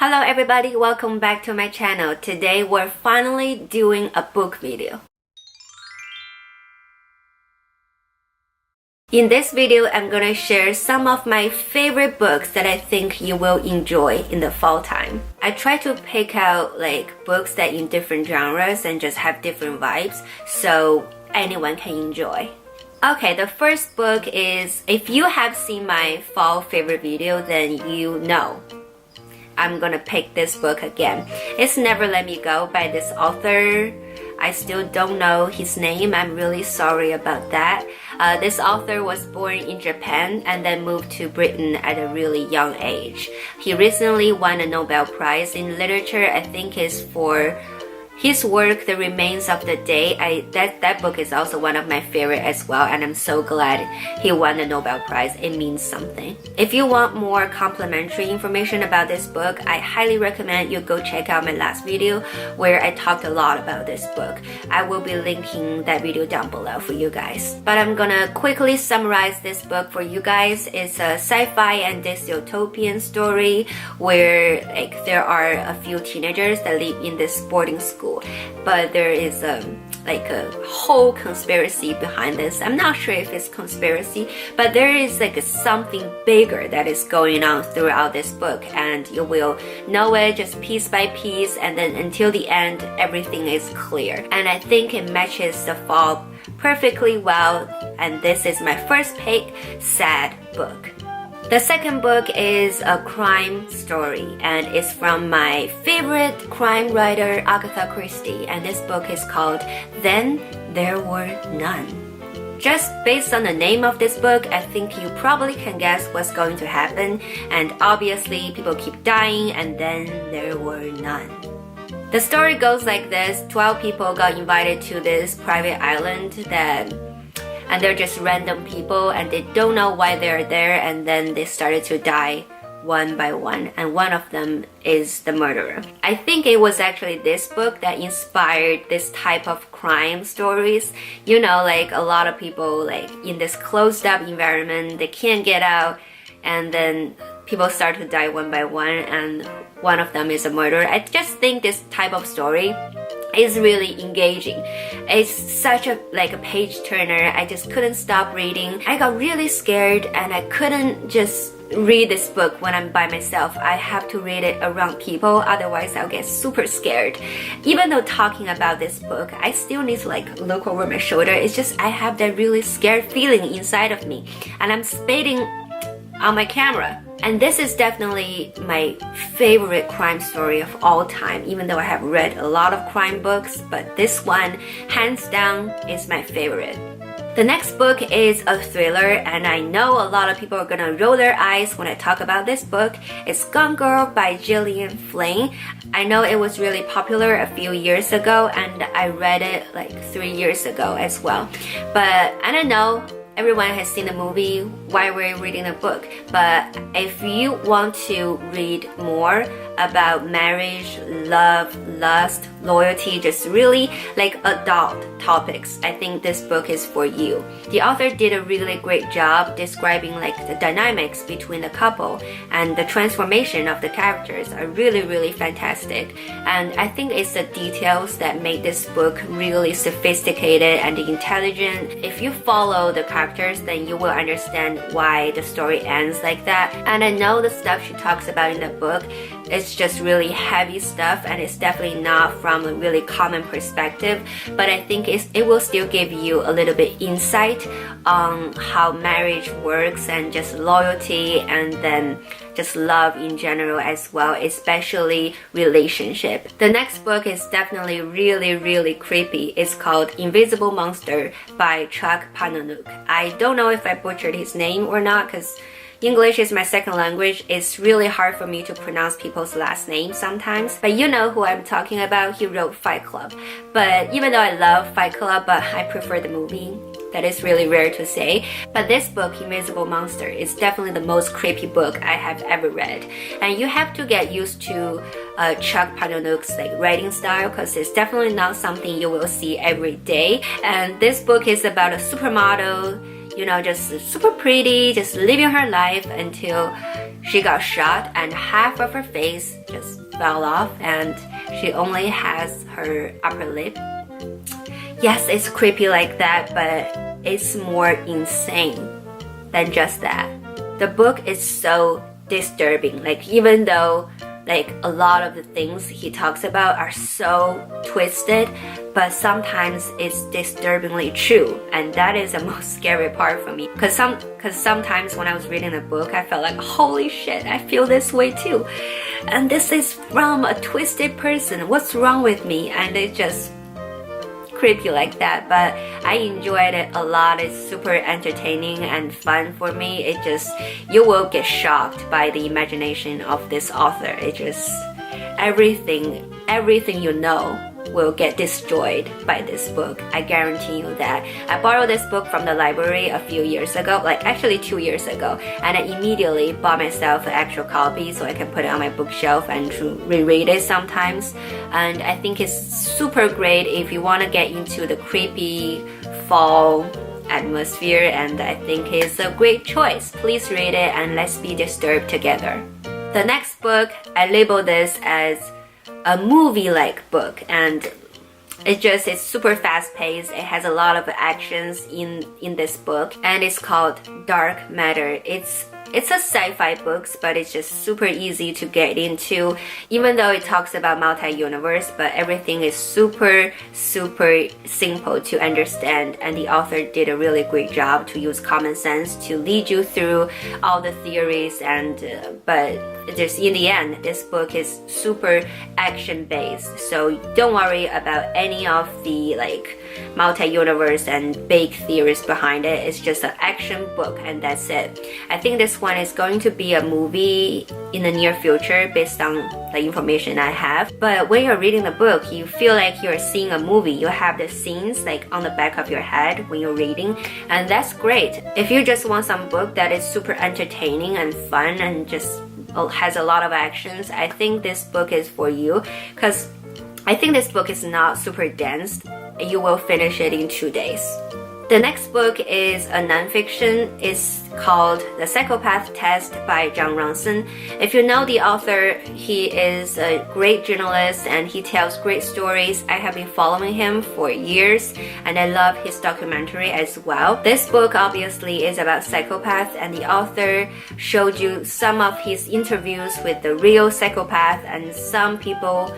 Hello everybody, welcome back to my channel. Today we're finally doing a book video. In this video, I'm gonna share some of my favorite books that I think you will enjoy in the fall time. I try to pick out books that in different genres and just have different vibes so anyone can enjoy. Okay, the first book is, if you have seen my fall favorite video, then you know I'm gonna pick this book again. It's Never Let Me Go by this author. I still don't know his name. I'm really sorry about that. This author was born in Japan and then moved to Britain at a really young age. He recently won a Nobel Prize in literature. I think it's for his work, The Remains of the Day. That book is also one of my favorite as well, and I'm so glad he won the Nobel Prize. It means something. If you want more complimentary information about this book, I highly recommend you go check out my last video where I talked a lot about this book. I will be linking that video down below for you guys. But I'm gonna quickly summarize this book for you guys. It's a sci-fi and dystopian story where there are a few teenagers that live in this boarding school. But there is a whole conspiracy behind this. I'm not sure if it's conspiracy, but there is something bigger that is going on throughout this book, and you will know it just piece by piece, and then until the end everything is clear. And I think it matches the fall perfectly well, and this is my first pick, sad book. The second book is a crime story, and it's from my favorite crime writer, Agatha Christie, and this book is called Then There Were None. Just based on the name of this book, I think you probably can guess what's going to happen, and obviously people keep dying and then there were none. The story goes like this. 12 people got invited to this private island and they're just random people and they don't know why they're there, and then they started to die one by one, and one of them is the murderer. I think it was actually this book that inspired this type of crime stories. You know, a lot of people in this closed up environment, they can't get out, and then people start to die one by one, and one of them is a murderer. I just think this type of story is really engaging. It's such a page turner. I just couldn't stop reading. I got really scared and I couldn't just read this book when I'm by myself. I have to read it around people, otherwise I'll get super scared. Even though talking about this book, I still need to look over my shoulder. It's just I have that really scared feeling inside of me, and I'm spitting on my camera. And this is definitely my favorite crime story of all time, even though I have read a lot of crime books, but this one, hands down, is my favorite. The next book is a thriller, and I know a lot of people are gonna roll their eyes when I talk about this book. It's Gone Girl by Gillian Flynn. I know it was really popular a few years ago, and I read it 3 years ago as well. But I don't know, everyone has seen the movie, why we're reading the book. But if you want to read more about marriage, love, lust, loyalty, just really adult topics, I think this book is for you. The author did a really great job describing the dynamics between the couple, and the transformation of the characters are really, really fantastic. And I think it's the details that make this book really sophisticated and intelligent. If you follow the characters, then you will understand why the story ends like that. And I know the stuff she talks about in the book, it's just really heavy stuff, and it's definitely not from a really common perspective, but I think it will still give you a little bit insight on how marriage works, and just loyalty, and then just love in general as well, especially relationship. The next book is definitely really, really creepy. It's called Invisible Monster by Chuck Palahniuk. I don't know if I butchered his name or not, because English is my second language. It's really hard for me to pronounce people's last names sometimes. But you know who I'm talking about. He wrote Fight Club. But even though I love Fight Club, but I prefer the movie. That is really rare to say. But this book, Invisible Monster, is definitely the most creepy book I have ever read. And you have to get used to Chuck Palahniuk's writing style, because it's definitely not something you will see every day. And this book is about a supermodel just super pretty, just living her life until she got shot and half of her face just fell off and she only has her upper lip. Yes, it's creepy like that, but it's more insane than just that. The book is so disturbing. Like, even though like a lot of the things he talks about are so twisted, but sometimes it's disturbingly true, and that is the most scary part for me. Cause sometimes when I was reading the book, I felt like, holy shit, I feel this way too, and this is from a twisted person. What's wrong with me? And it just creepy like that, but I enjoyed it a lot. It's super entertaining and fun for me. It just, you will get shocked by the imagination of this author. It just, everything you know will get destroyed by this book. I guarantee you that. I borrowed this book from the library a few years ago, like actually 2 years ago, and I immediately bought myself an actual copy so I can put it on my bookshelf and to reread it sometimes. And I think it's super great if you want to get into the creepy fall atmosphere, and I think it's a great choice. Please read it and let's be disturbed together. The next book, I label this as a movie-like book, and it's super fast-paced. It has a lot of actions in this book, and it's called Dark Matter. It's a sci-fi book, but it's just super easy to get into, even though it talks about multi-universe, but everything is super simple to understand, and the author did a really great job to use common sense to lead you through all the theories, and but just in the end, this book is super action-based, so don't worry about any of the like multi-universe and big theories behind it. It's just an action book, and that's it. I think this one is going to be a movie in the near future based on the information I have. But when you're reading the book, you feel like you're seeing a movie. You have the scenes like on the back of your head when you're reading, and that's great. If you just want some book that is super entertaining and fun and just has a lot of actions, I think this book is for you, because I think this book is not super dense. You will finish it in 2 days. The next book is a nonfiction. It's called The Psychopath Test by Jon Ronson. If you know the author, he is a great journalist and he tells great stories. I have been following him for years and I love his documentary as well. This book obviously is about psychopaths, and the author showed you some of his interviews with the real psychopath, and some people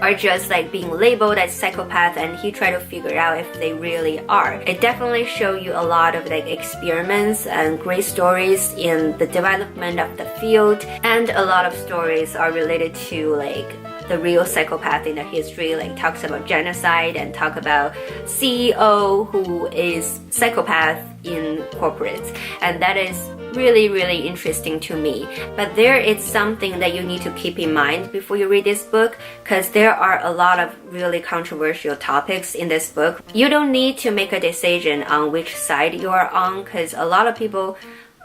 are just like being labeled as psychopath, and he tried to figure out if they really are. It definitely shows you a lot of like experiments and great stories in the development of the field, and a lot of stories are related to like the real psychopath in the history, like talks about genocide and talk about CEO who is psychopath in corporates, and that is really interesting to me. But there is something that you need to keep in mind before you read this book, because there are a lot of really controversial topics in this book. You don't need to make a decision on which side you are on, because a lot of people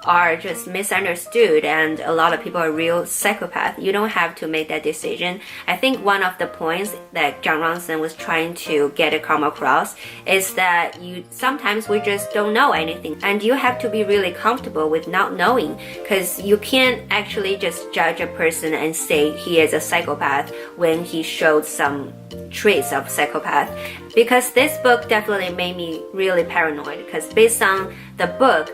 are just misunderstood and a lot of people are real psychopaths. You don't have to make that decision. I think one of the points that Jon Ronson was trying to come across is that sometimes we just don't know anything, and you have to be really comfortable with not knowing, because you can't actually just judge a person and say he is a psychopath when he showed some traits of psychopath. Because this book definitely made me really paranoid, because based on the book,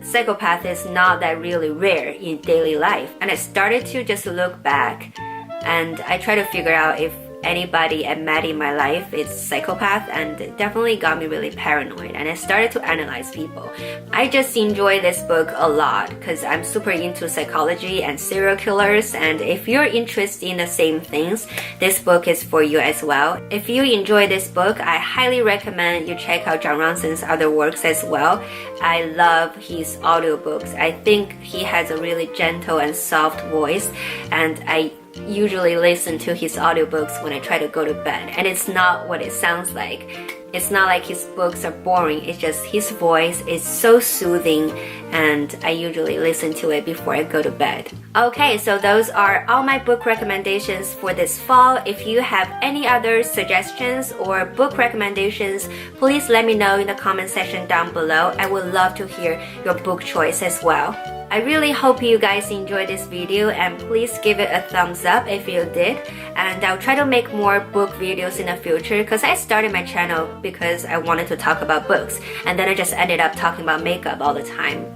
psychopath is not that really rare in daily life. And I started to just look back and I try to figure out if anybody I met in my life is psychopath, and it definitely got me really paranoid, and I started to analyze people. I just enjoy this book a lot because I'm super into psychology and serial killers, and if you're interested in the same things, this book is for you as well. If you enjoy this book, I highly recommend you check out Jon Ronson's other works as well. I love his audiobooks. I think he has a really gentle and soft voice, and I usually listen to his audiobooks when I try to go to bed, and it's not what it sounds like. It's not like his books are boring, it's just his voice is so soothing, and I usually listen to it before I go to bed. Okay, so those are all my book recommendations for this fall. If you have any other suggestions or book recommendations, please let me know in the comment section down below. I would love to hear your book choice as well. I really hope you guys enjoyed this video, and please give it a thumbs up if you did, and I'll try to make more book videos in the future because I started my channel because I wanted to talk about books, and then I just ended up talking about makeup all the time.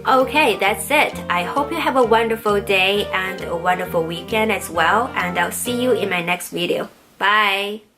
Okay, that's it. I hope you have a wonderful day and a wonderful weekend as well, and I'll see you in my next video. Bye!